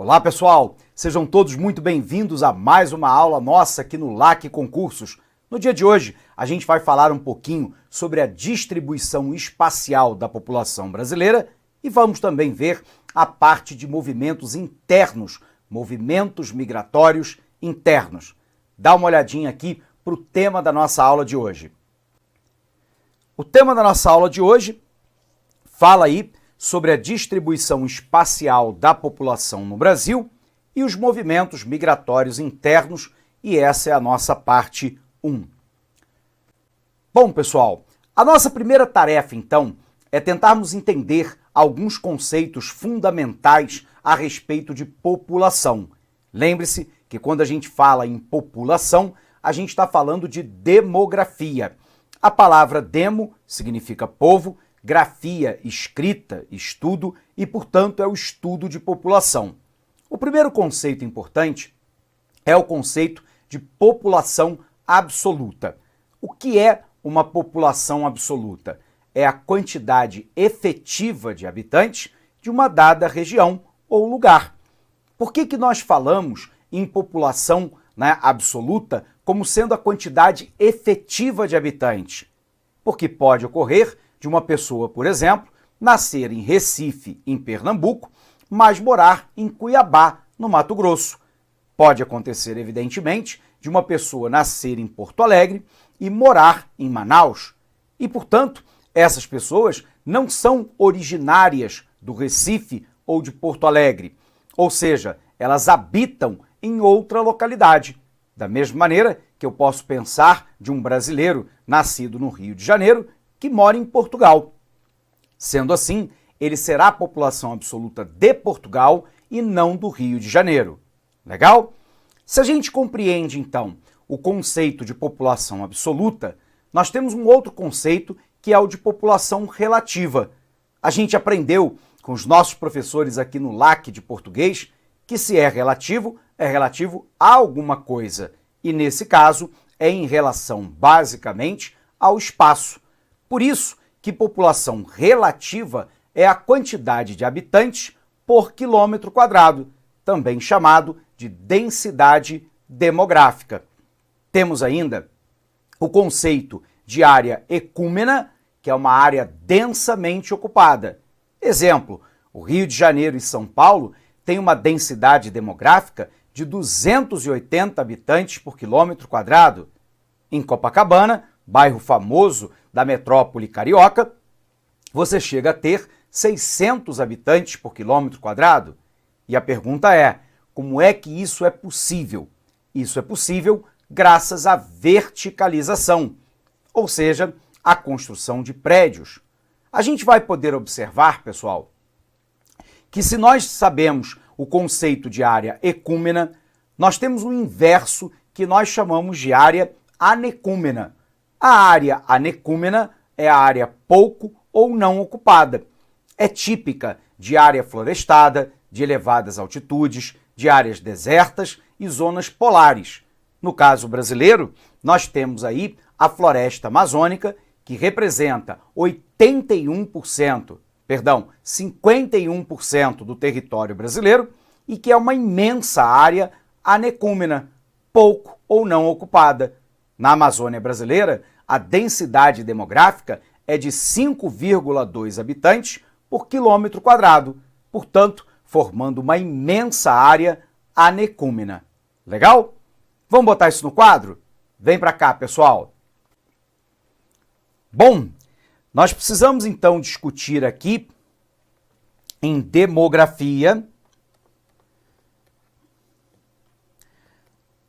Olá pessoal, sejam todos muito bem-vindos a mais uma aula nossa aqui no LAC Concursos. No dia de hoje, a gente vai falar um pouquinho sobre a distribuição espacial da população brasileira e vamos também ver a parte de movimentos internos, movimentos migratórios internos. Dá uma olhadinha aqui para o tema da nossa aula de hoje. O tema da nossa aula de hoje fala aí sobre a distribuição espacial da população no Brasil e os movimentos migratórios internos, e essa é a nossa parte 1. Bom, pessoal, a nossa primeira tarefa, então, é tentarmos entender alguns conceitos fundamentais a respeito de população. Lembre-se que quando a gente fala em população, a gente está falando de demografia. A palavra demo significa povo, grafia, escrita, estudo e, portanto, é o estudo de população. O primeiro conceito importante é o conceito de população absoluta. O que é uma população absoluta? É a quantidade efetiva de habitantes de uma dada região ou lugar. Por que nós falamos em população, absoluta como sendo a quantidade efetiva de habitantes? Porque pode ocorrer de uma pessoa, por exemplo, nascer em Recife, em Pernambuco, mas morar em Cuiabá, no Mato Grosso. Pode acontecer, evidentemente, de uma pessoa nascer em Porto Alegre e morar em Manaus. E, portanto, essas pessoas não são originárias do Recife ou de Porto Alegre. Ou seja, elas habitam em outra localidade. Da mesma maneira que eu posso pensar de um brasileiro nascido no Rio de Janeiro que mora em Portugal. Sendo assim, ele será a população absoluta de Portugal e não do Rio de Janeiro. Legal? Se a gente compreende, então, o conceito de população absoluta, nós temos um outro conceito que é o de população relativa. A gente aprendeu com os nossos professores aqui no LAC de português que se é relativo a alguma coisa. E nesse caso, é em relação, basicamente, ao espaço. Por isso que população relativa é a quantidade de habitantes por quilômetro quadrado, também chamado de densidade demográfica. Temos ainda o conceito de área ecúmena, que é uma área densamente ocupada. Exemplo, o Rio de Janeiro e São Paulo têm uma densidade demográfica de 280 habitantes por quilômetro quadrado. Em Copacabana, bairro famoso da metrópole carioca, você chega a ter 600 habitantes por quilômetro quadrado. E a pergunta é, como é que isso é possível? Isso é possível graças à verticalização, ou seja, a construção de prédios. A gente vai poder observar, pessoal, que se nós sabemos o conceito de área ecúmena, nós temos o inverso que nós chamamos de área anecúmena. A área anecúmena é a área pouco ou não ocupada. É típica de área florestada, de elevadas altitudes, de áreas desertas e zonas polares. No caso brasileiro, nós temos aí a floresta amazônica, que representa 51% do território brasileiro e que é uma imensa área anecúmena, pouco ou não ocupada. Na Amazônia brasileira, a densidade demográfica é de 5,2 habitantes por quilômetro quadrado, portanto, formando uma imensa área anecúmena. Legal? Vamos botar isso no quadro? Vem para cá, pessoal. Bom, nós precisamos então discutir aqui em demografia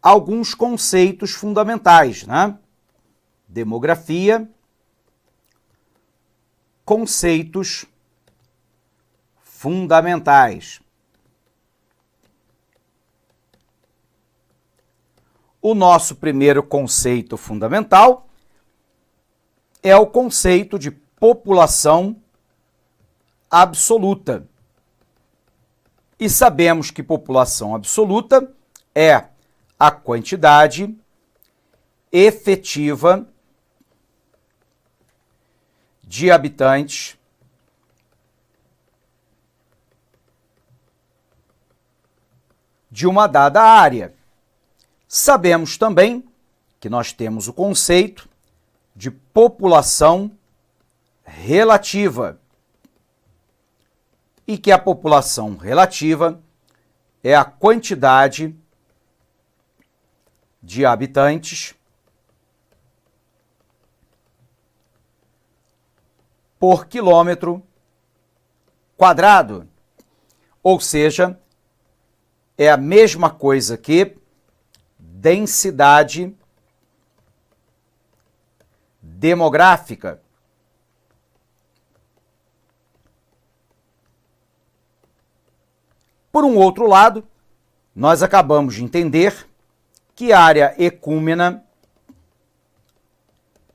alguns conceitos fundamentais, Demografia, conceitos fundamentais. O nosso primeiro conceito fundamental é o conceito de população absoluta. E sabemos que população absoluta é a quantidade efetiva de habitantes de uma dada área. Sabemos também que nós temos o conceito de população relativa e que a população relativa é a quantidade de habitantes por quilômetro quadrado, ou seja, é a mesma coisa que densidade demográfica. Por um outro lado, nós acabamos de entender que a área ecúmena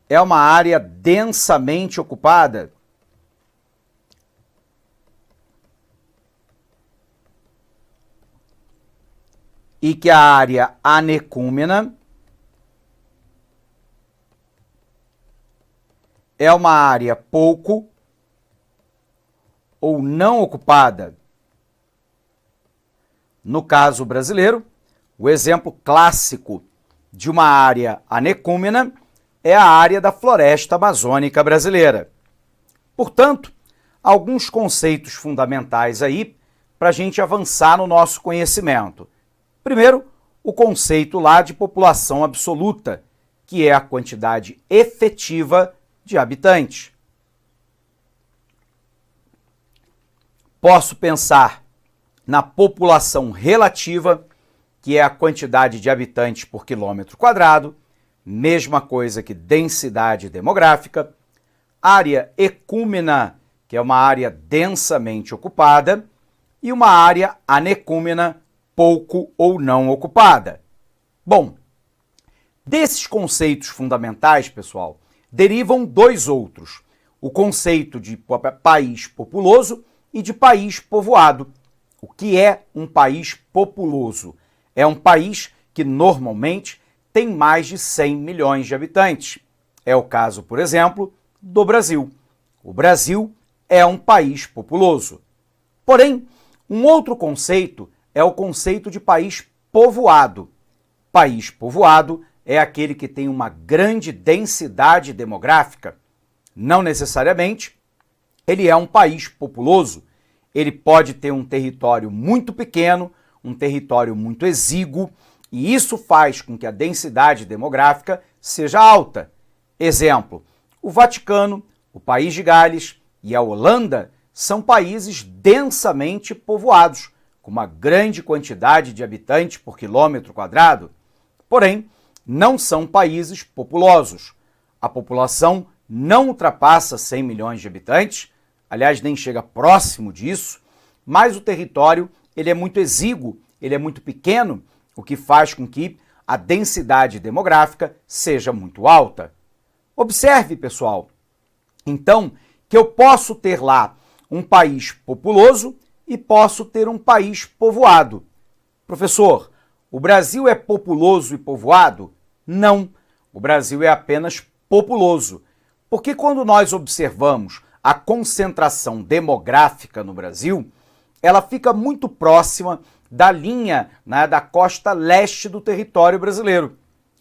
é uma área densamente ocupada. E que a área anecúmena é uma área pouco ou não ocupada. No caso brasileiro, o exemplo clássico de uma área anecúmena é a área da floresta amazônica brasileira. Portanto, alguns conceitos fundamentais aí para a gente avançar no nosso conhecimento. Primeiro, o conceito lá de população absoluta, que é a quantidade efetiva de habitantes. Posso pensar na população relativa, que é a quantidade de habitantes por quilômetro quadrado, mesma coisa que densidade demográfica. Área ecúmena, que é uma área densamente ocupada, e uma área anecúmena, pouco ou não ocupada. Bom, desses conceitos fundamentais, pessoal, derivam dois outros: o conceito de país populoso e de país povoado. O que é um país populoso? É um país que normalmente tem mais de 100 milhões de habitantes. É o caso, por exemplo, do Brasil. O Brasil é um país populoso. Porém, um outro conceito é o conceito de país povoado. País povoado é aquele que tem uma grande densidade demográfica. Não necessariamente ele é um país populoso. Ele pode ter um território muito pequeno, um território muito exíguo, e isso faz com que a densidade demográfica seja alta. Exemplo, o Vaticano, o País de Gales e a Holanda são países densamente povoados, com uma grande quantidade de habitantes por quilômetro quadrado, porém, não são países populosos. A população não ultrapassa 100 milhões de habitantes, aliás, nem chega próximo disso, mas o território ele é muito exíguo, ele é muito pequeno, o que faz com que a densidade demográfica seja muito alta. Observe, pessoal, então, que eu posso ter lá um país populoso e posso ter um país povoado. Professor, o Brasil é populoso e povoado? Não, o Brasil é apenas populoso. Porque quando nós observamos a concentração demográfica no Brasil, ela fica muito próxima da linha, da costa leste do território brasileiro.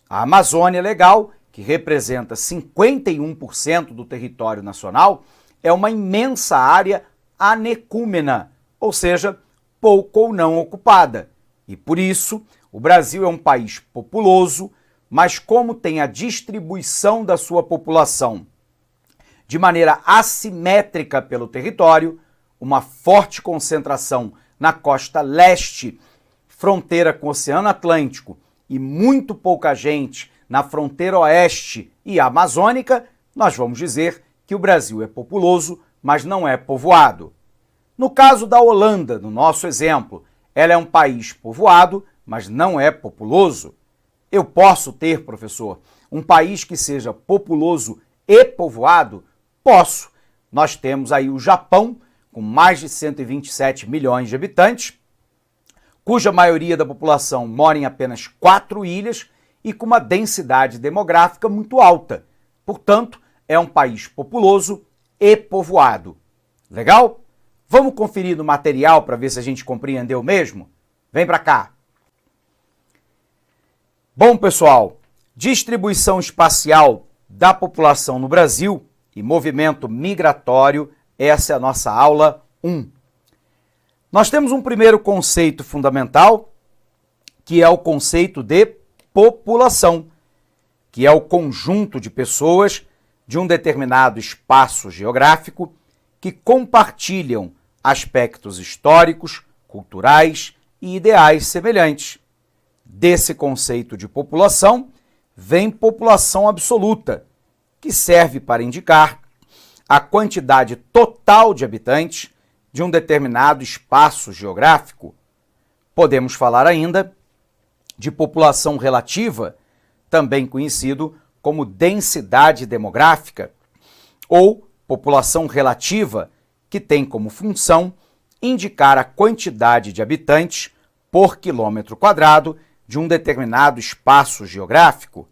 A Amazônia Legal, que representa 51% do território nacional, é uma imensa área anecúmena, ou seja, pouco ou não ocupada. E por isso, o Brasil é um país populoso, mas como tem a distribuição da sua população de maneira assimétrica pelo território, uma forte concentração na costa leste, fronteira com o Oceano Atlântico, e muito pouca gente na fronteira oeste e amazônica, nós vamos dizer que o Brasil é populoso, mas não é povoado. No caso da Holanda, no nosso exemplo, ela é um país povoado, mas não é populoso. Eu posso ter, professor, um país que seja populoso e povoado? Posso. Nós temos aí o Japão, com mais de 127 milhões de habitantes, cuja maioria da população mora em apenas 4 ilhas e com uma densidade demográfica muito alta. Portanto, é um país populoso e povoado. Legal? Vamos conferir no material para ver se a gente compreendeu mesmo? Vem para cá! Bom, pessoal, distribuição espacial da população no Brasil e movimento migratório, essa é a nossa aula 1. Nós temos um primeiro conceito fundamental, que é o conceito de população, que é o conjunto de pessoas de um determinado espaço geográfico que compartilham aspectos históricos, culturais e ideais semelhantes. Desse conceito de população vem população absoluta, que serve para indicar a quantidade total de habitantes de um determinado espaço geográfico. Podemos falar ainda de população relativa, também conhecido como densidade demográfica, ou população relativa, que tem como função indicar a quantidade de habitantes por quilômetro quadrado de um determinado espaço geográfico.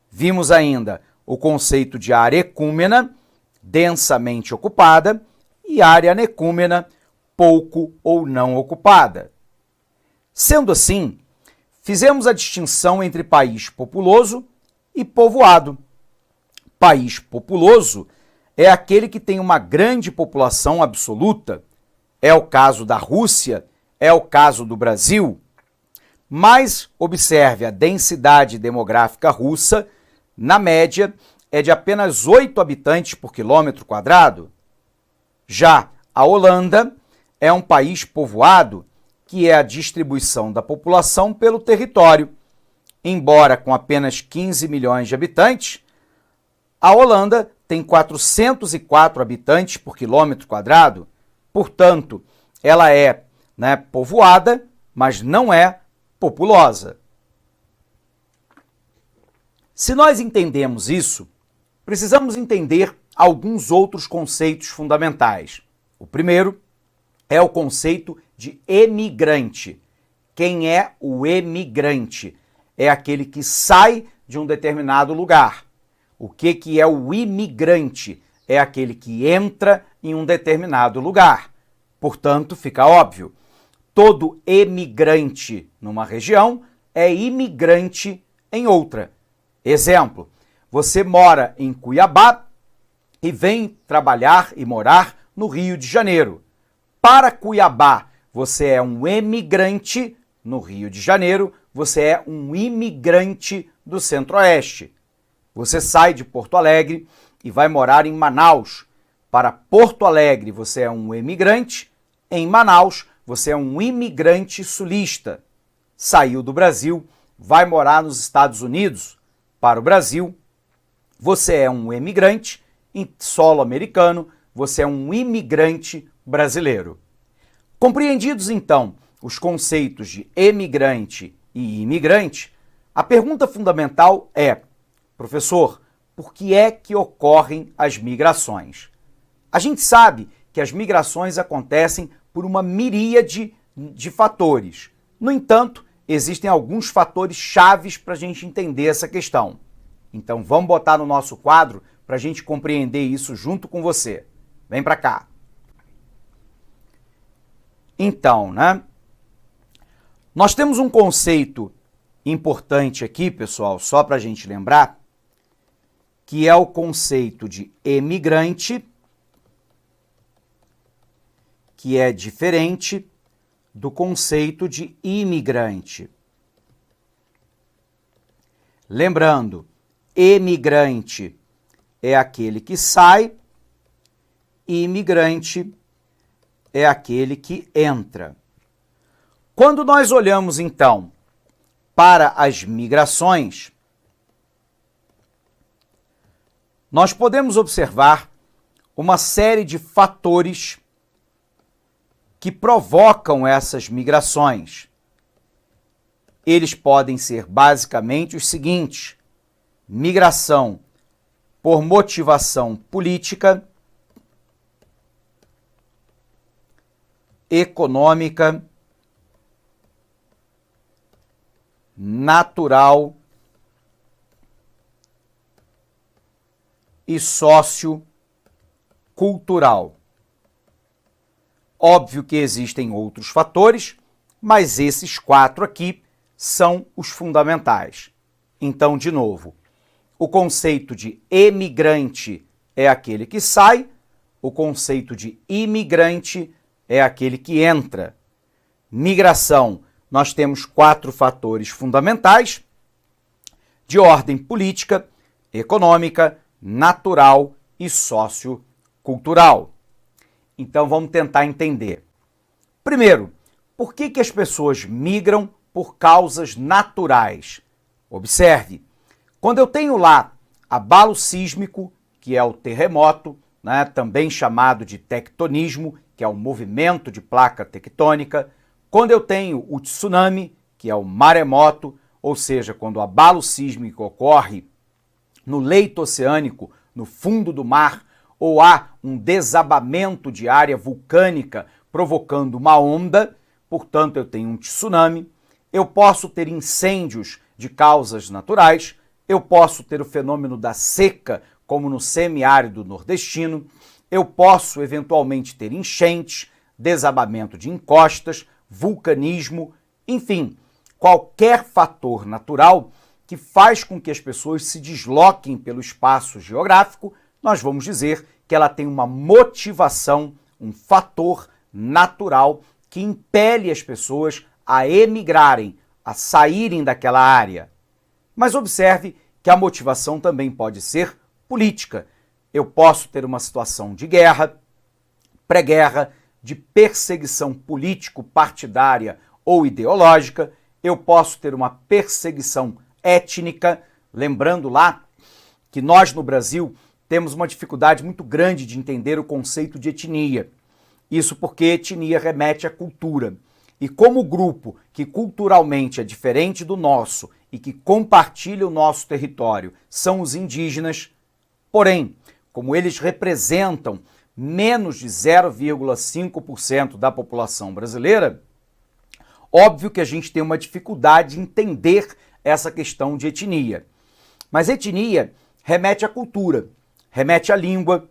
Vimos ainda o conceito de área ecúmena, densamente ocupada, e área anecúmena, pouco ou não ocupada. Sendo assim, fizemos a distinção entre país populoso e povoado. País populoso é aquele que tem uma grande população absoluta. É o caso da Rússia, é o caso do Brasil. Mas observe, a densidade demográfica russa, na média, é de apenas 8 habitantes por quilômetro quadrado. Já a Holanda é um país povoado, que é a distribuição da população pelo território. Embora com apenas 15 milhões de habitantes, a Holanda tem 404 habitantes por quilômetro quadrado, portanto, ela é povoada, mas não é populosa. Se nós entendemos isso, precisamos entender alguns outros conceitos fundamentais. O primeiro é o conceito de emigrante. Quem é o emigrante? É aquele que sai de um determinado lugar. O que é o imigrante? É aquele que entra em um determinado lugar. Portanto, fica óbvio, todo emigrante numa região é imigrante em outra. Exemplo, você mora em Cuiabá e vem trabalhar e morar no Rio de Janeiro. Para Cuiabá, você é um emigrante, no Rio de Janeiro, você é um imigrante do Centro-Oeste. Você sai de Porto Alegre e vai morar em Manaus. Para Porto Alegre, você é um emigrante, em Manaus, você é um imigrante sulista. Saiu do Brasil, vai morar nos Estados Unidos. Para o Brasil, você é um emigrante, em solo americano, você é um imigrante brasileiro. Compreendidos, então, os conceitos de emigrante e imigrante, a pergunta fundamental é, professor, por que é que ocorrem as migrações? A gente sabe que as migrações acontecem por uma miríade de fatores. No entanto, existem alguns fatores chaves para a gente entender essa questão. Então, vamos botar no nosso quadro para a gente compreender isso junto com você. Vem para cá. Então, nós temos um conceito importante aqui, pessoal, só para a gente lembrar, que é o conceito de emigrante, que é diferente do conceito de imigrante. Lembrando, emigrante é aquele que sai, imigrante é aquele que entra. Quando nós olhamos, então, para as migrações, nós podemos observar uma série de fatores que provocam essas migrações. Eles podem ser basicamente os seguintes: migração por motivação política, econômica, natural e sociocultural. Óbvio que existem outros fatores, mas esses 4 aqui são os fundamentais. Então, de novo, o conceito de emigrante é aquele que sai, o conceito de imigrante é aquele que entra. Migração, nós temos 4 fatores fundamentais de ordem política, econômica, natural e sociocultural. Então vamos tentar entender. Primeiro, por que as pessoas migram por causas naturais? Observe, quando eu tenho lá abalo sísmico, que é o terremoto, né, também chamado de tectonismo, que é o movimento de placa tectônica, quando eu tenho o tsunami, que é o maremoto, ou seja, quando o abalo sísmico ocorre no leito oceânico, no fundo do mar, ou há um desabamento de área vulcânica provocando uma onda, portanto eu tenho um tsunami, eu posso ter incêndios de causas naturais, eu posso ter o fenômeno da seca, como no semiárido nordestino, eu posso eventualmente ter enchentes, desabamento de encostas, vulcanismo, enfim, qualquer fator natural que faz com que as pessoas se desloquem pelo espaço geográfico, nós vamos dizer que ela tem uma motivação, um fator natural que impele as pessoas a emigrarem, a saírem daquela área. Mas observe que a motivação também pode ser política. Eu posso ter uma situação de guerra, pré-guerra, de perseguição político-partidária ou ideológica, eu posso ter uma perseguição étnica, lembrando lá que nós no Brasil temos uma dificuldade muito grande de entender o conceito de etnia. Isso porque etnia remete à cultura. E como o grupo que culturalmente é diferente do nosso e que compartilha o nosso território são os indígenas, porém, como eles representam menos de 0,5% da população brasileira, óbvio que a gente tem uma dificuldade de entender essa questão de etnia. Mas etnia remete à cultura, remete à língua,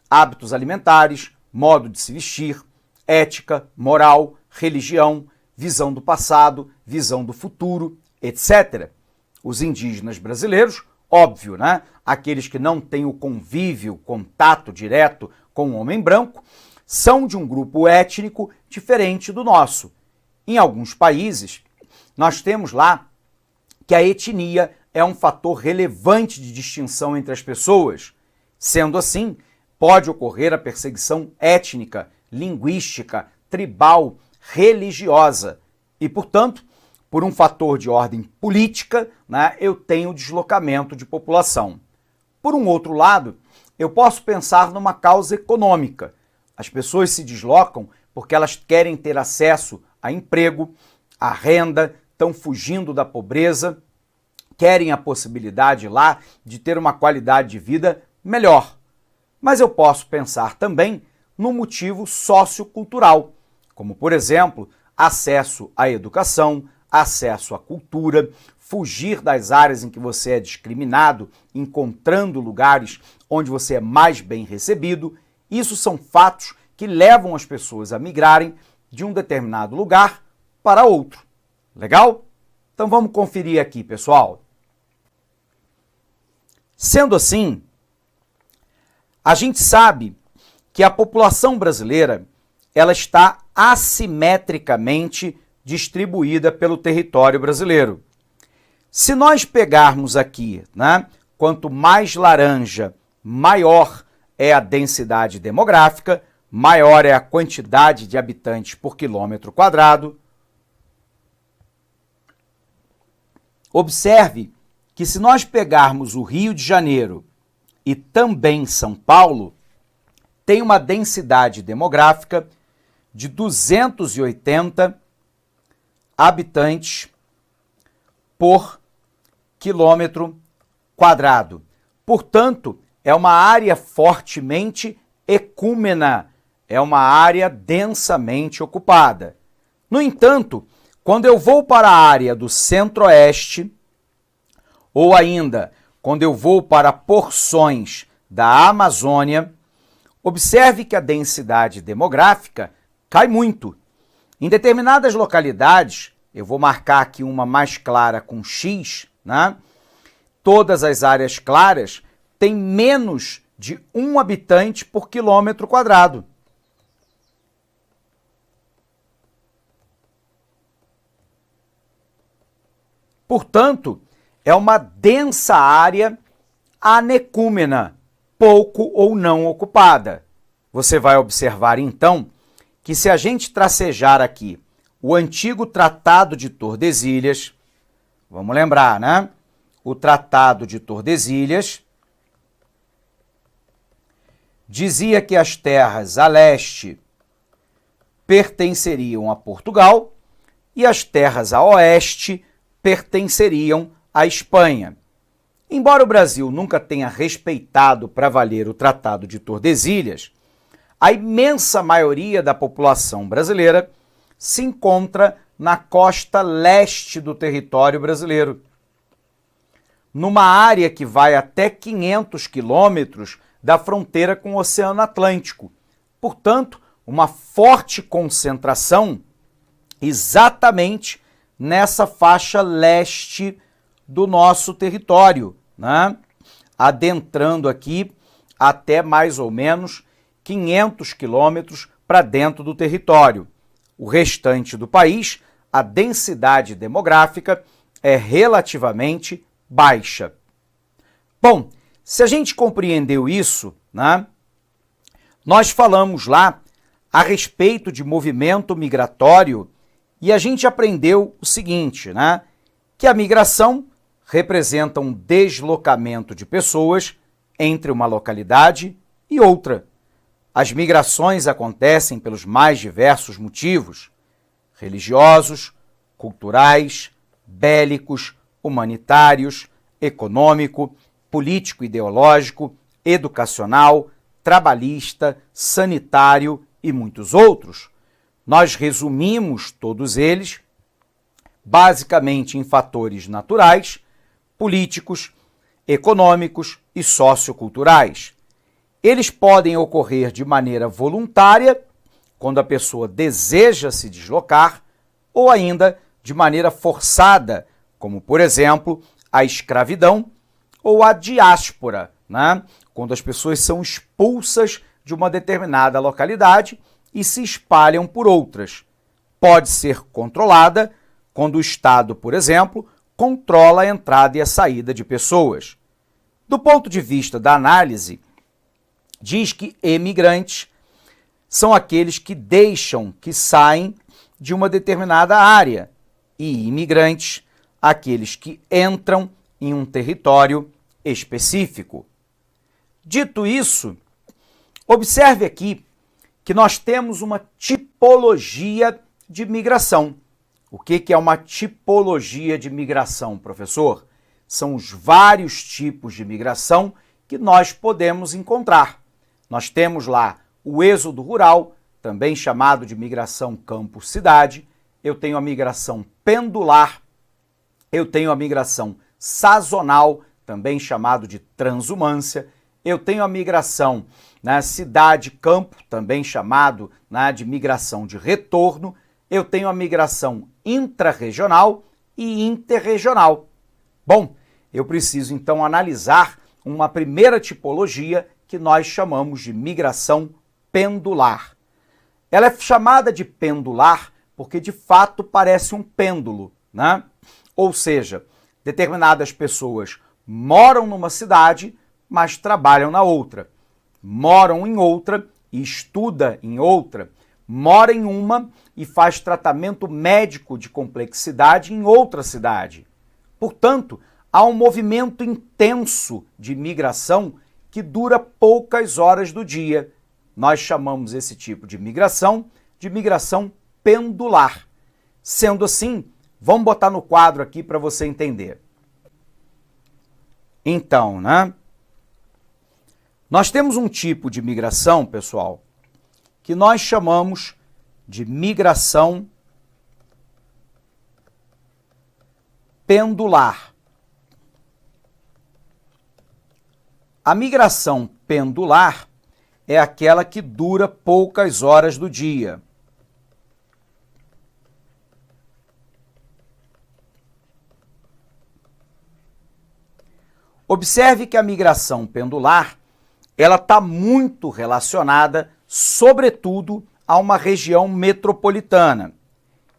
hábitos alimentares, modo de se vestir, ética, moral, religião, visão do passado, visão do futuro, etc. Os indígenas brasileiros, óbvio, né? Aqueles que não têm o convívio, contato direto com o homem branco, são de um grupo étnico diferente do nosso. Em alguns países, nós temos lá que a etnia é um fator relevante de distinção entre as pessoas. Sendo assim, pode ocorrer a perseguição étnica, linguística, tribal, religiosa. E, portanto, por um fator de ordem política, né, eu tenho deslocamento de população. Por um outro lado, eu posso pensar numa causa econômica. As pessoas se deslocam porque elas querem ter acesso a emprego, a renda, estão fugindo da pobreza, querem a possibilidade lá de ter uma qualidade de vida melhor. Mas eu posso pensar também no motivo sociocultural, como, por exemplo, acesso à educação, acesso à cultura, fugir das áreas em que você é discriminado, encontrando lugares onde você é mais bem recebido. Isso são fatos que levam as pessoas a migrarem de um determinado lugar para outro. Legal? Então vamos conferir aqui, pessoal. Sendo assim, a gente sabe que a população brasileira ela está assimetricamente distribuída pelo território brasileiro. Se nós pegarmos aqui, né, quanto mais laranja, maior é a densidade demográfica, maior é a quantidade de habitantes por quilômetro quadrado. Observe que se nós pegarmos o Rio de Janeiro e também São Paulo, tem uma densidade demográfica de 280 habitantes por quilômetro quadrado. Portanto, é uma área fortemente ecúmena, é uma área densamente ocupada. No entanto, quando eu vou para a área do Centro-Oeste, ou ainda quando eu vou para porções da Amazônia, observe que a densidade demográfica cai muito. Em determinadas localidades, eu vou marcar aqui uma mais clara com X, né? todas as áreas claras têm menos de 1 habitante por quilômetro quadrado. Portanto, é uma densa área anecúmena, pouco ou não ocupada. Você vai observar, então, que se a gente tracejar aqui o antigo Tratado de Tordesilhas, vamos lembrar, né? O Tratado de Tordesilhas dizia que as terras a leste pertenceriam a Portugal e as terras a oeste pertenceriam à Espanha. Embora o Brasil nunca tenha respeitado para valer o Tratado de Tordesilhas, a imensa maioria da população brasileira se encontra na costa leste do território brasileiro, numa área que vai até 500 quilômetros da fronteira com o Oceano Atlântico. Portanto, uma forte concentração exatamente nessa faixa leste do nosso território, né? Adentrando aqui até mais ou menos 500 quilômetros para dentro do território. O restante do país, a densidade demográfica é relativamente baixa. Bom, se a gente compreendeu isso, né, nós falamos lá a respeito de movimento migratório e a gente aprendeu o seguinte, né, que a migração representa um deslocamento de pessoas entre uma localidade e outra. As migrações acontecem pelos mais diversos motivos: religiosos, culturais, bélicos, humanitários, econômico, político-ideológico, educacional, trabalhista, sanitário e muitos outros. Nós resumimos todos eles basicamente em fatores naturais, políticos, econômicos e socioculturais. Eles podem ocorrer de maneira voluntária, quando a pessoa deseja se deslocar, ou ainda de maneira forçada, como, por exemplo, a escravidão ou a diáspora, né? Quando as pessoas são expulsas de uma determinada localidade e se espalham por outras. Pode ser controlada quando o Estado, por exemplo, controla a entrada e a saída de pessoas. Do ponto de vista da análise, diz que emigrantes são aqueles que deixam, que saem de uma determinada área, e imigrantes, aqueles que entram em um território específico. Dito isso, observe aqui que nós temos uma tipologia de migração. O que é uma tipologia de migração, professor? São os vários tipos de migração que nós podemos encontrar. Nós temos lá o êxodo rural, também chamado de migração campo-cidade. Eu tenho a migração pendular. Eu tenho a migração sazonal, também chamado de transumância. Eu tenho a migração na cidade-campo, também chamado de migração de retorno. Eu tenho a migração intrarregional e interregional. Bom, eu preciso então analisar uma primeira tipologia que nós chamamos de migração pendular. Ela é chamada de pendular porque de fato parece um pêndulo, né? Ou seja, determinadas pessoas moram numa cidade, mas trabalham na outra. Moram em outra e estudam em outra. Mora em uma e faz tratamento médico de complexidade em outra cidade. Portanto, há um movimento intenso de migração que dura poucas horas do dia. Nós chamamos esse tipo de migração pendular. Sendo assim, vamos botar no quadro aqui para você entender. Então, né? Nós temos um tipo de migração, pessoal, que nós chamamos de migração pendular. A migração pendular é aquela que dura poucas horas do dia. Observe que a migração pendular, ela está muito relacionada, sobretudo, a uma região metropolitana.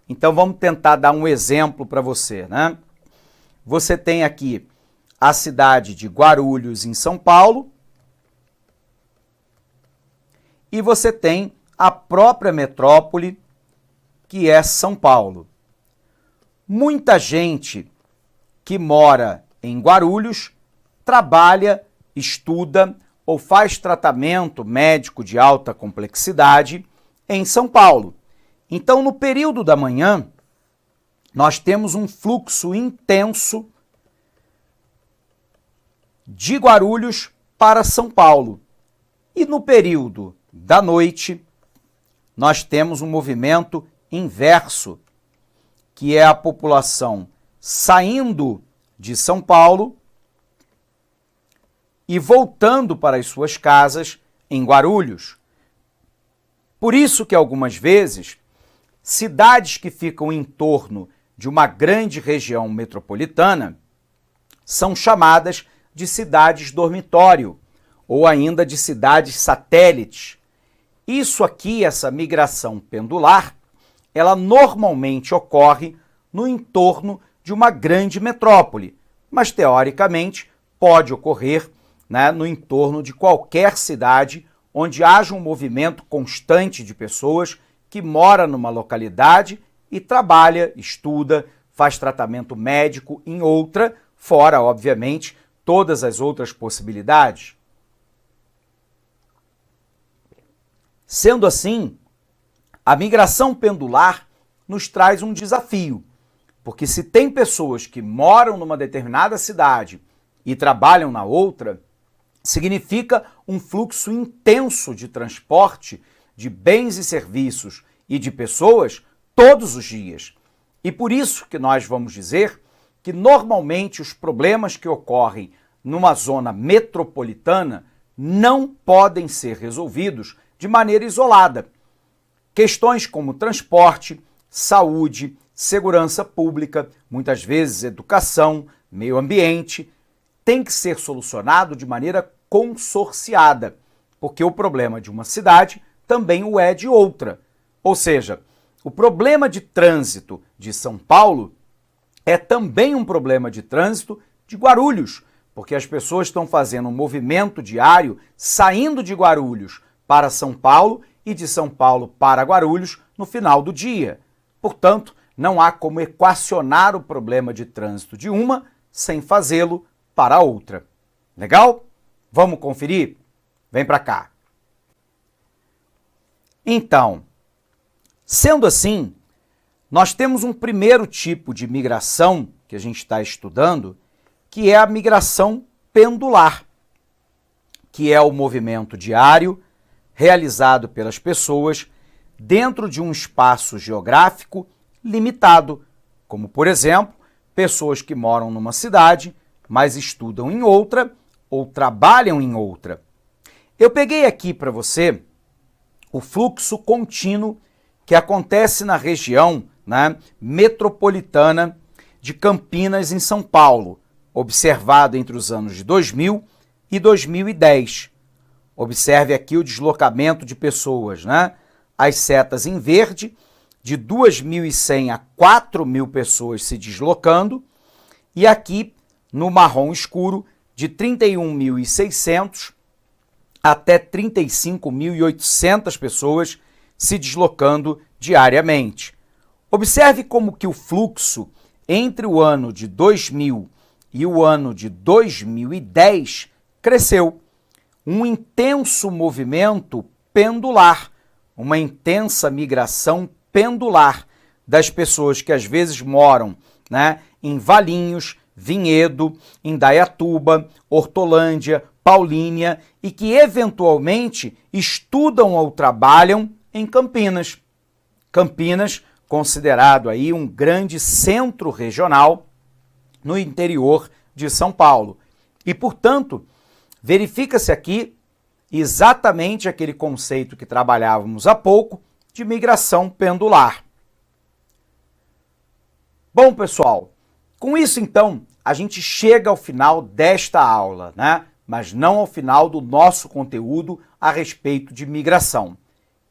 Então vamos tentar dar um exemplo para você, né? Você tem aqui a cidade de Guarulhos, em São Paulo, e você tem a própria metrópole, que é São Paulo. Muita gente que mora em Guarulhos trabalha, estuda ou faz tratamento médico de alta complexidade em São Paulo. Então, no período da manhã, nós temos um fluxo intenso de Guarulhos para São Paulo. E no período da noite, nós temos um movimento inverso, que é a população saindo de São Paulo e voltando para as suas casas em Guarulhos. Por isso que algumas vezes, cidades que ficam em torno de uma grande região metropolitana são chamadas de cidades dormitório ou ainda de cidades satélites. Isso aqui, essa migração pendular, ela normalmente ocorre no entorno de uma grande metrópole, mas teoricamente pode ocorrer, né, no entorno de qualquer cidade onde haja um movimento constante de pessoas que mora numa localidade e trabalha, estuda, faz tratamento médico em outra, fora, obviamente, todas as outras possibilidades. Sendo assim, a migração pendular nos traz um desafio, porque se tem pessoas que moram numa determinada cidade e trabalham na outra, significa um fluxo intenso de transporte de bens e serviços e de pessoas todos os dias. E por isso que nós vamos dizer que normalmente os problemas que ocorrem numa zona metropolitana não podem ser resolvidos de maneira isolada. Questões como transporte, saúde, segurança pública, muitas vezes educação, meio ambiente, tem que ser solucionado de maneira consorciada, porque o problema de uma cidade também o é de outra. Ou seja, o problema de trânsito de São Paulo é também um problema de trânsito de Guarulhos, porque as pessoas estão fazendo um movimento diário saindo de Guarulhos para São Paulo e de São Paulo para Guarulhos no final do dia. Portanto, não há como equacionar o problema de trânsito de uma sem fazê-lo para a outra. Legal? Vamos conferir? Vem para cá. Então, sendo assim, nós temos um primeiro tipo de migração que a gente está estudando, que é a migração pendular, que é o movimento diário realizado pelas pessoas dentro de um espaço geográfico limitado, como, por exemplo, pessoas que moram numa cidade, mas estudam em outra ou trabalham em outra. Eu peguei aqui para você o fluxo contínuo que acontece na região, né, metropolitana de Campinas, em São Paulo, observado entre os anos de 2000 e 2010. Observe aqui o deslocamento de pessoas, né? As setas em verde, de 2.100 a 4.000 pessoas se deslocando, e aqui no marrom escuro, de 31.600 até 35.800 pessoas se deslocando diariamente. Observe como que o fluxo entre o ano de 2000 e o ano de 2010 cresceu. Um intenso movimento pendular, uma intensa migração pendular das pessoas que às vezes moram, né, em Valinhos, Vinhedo, Indaiatuba, Hortolândia, Paulínia e que eventualmente estudam ou trabalham em Campinas. Campinas, considerado aí um grande centro regional no interior de São Paulo. E, portanto, verifica-se aqui exatamente aquele conceito que trabalhávamos há pouco de migração pendular. Bom, pessoal, com isso, então, a gente chega ao final desta aula, né? Mas não ao final do nosso conteúdo a respeito de migração.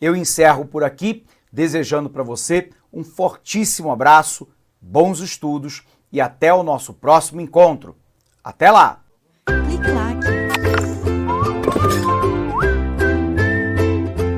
Eu encerro por aqui, desejando para você um fortíssimo abraço, bons estudos e até o nosso próximo encontro. Até lá! Clique lá.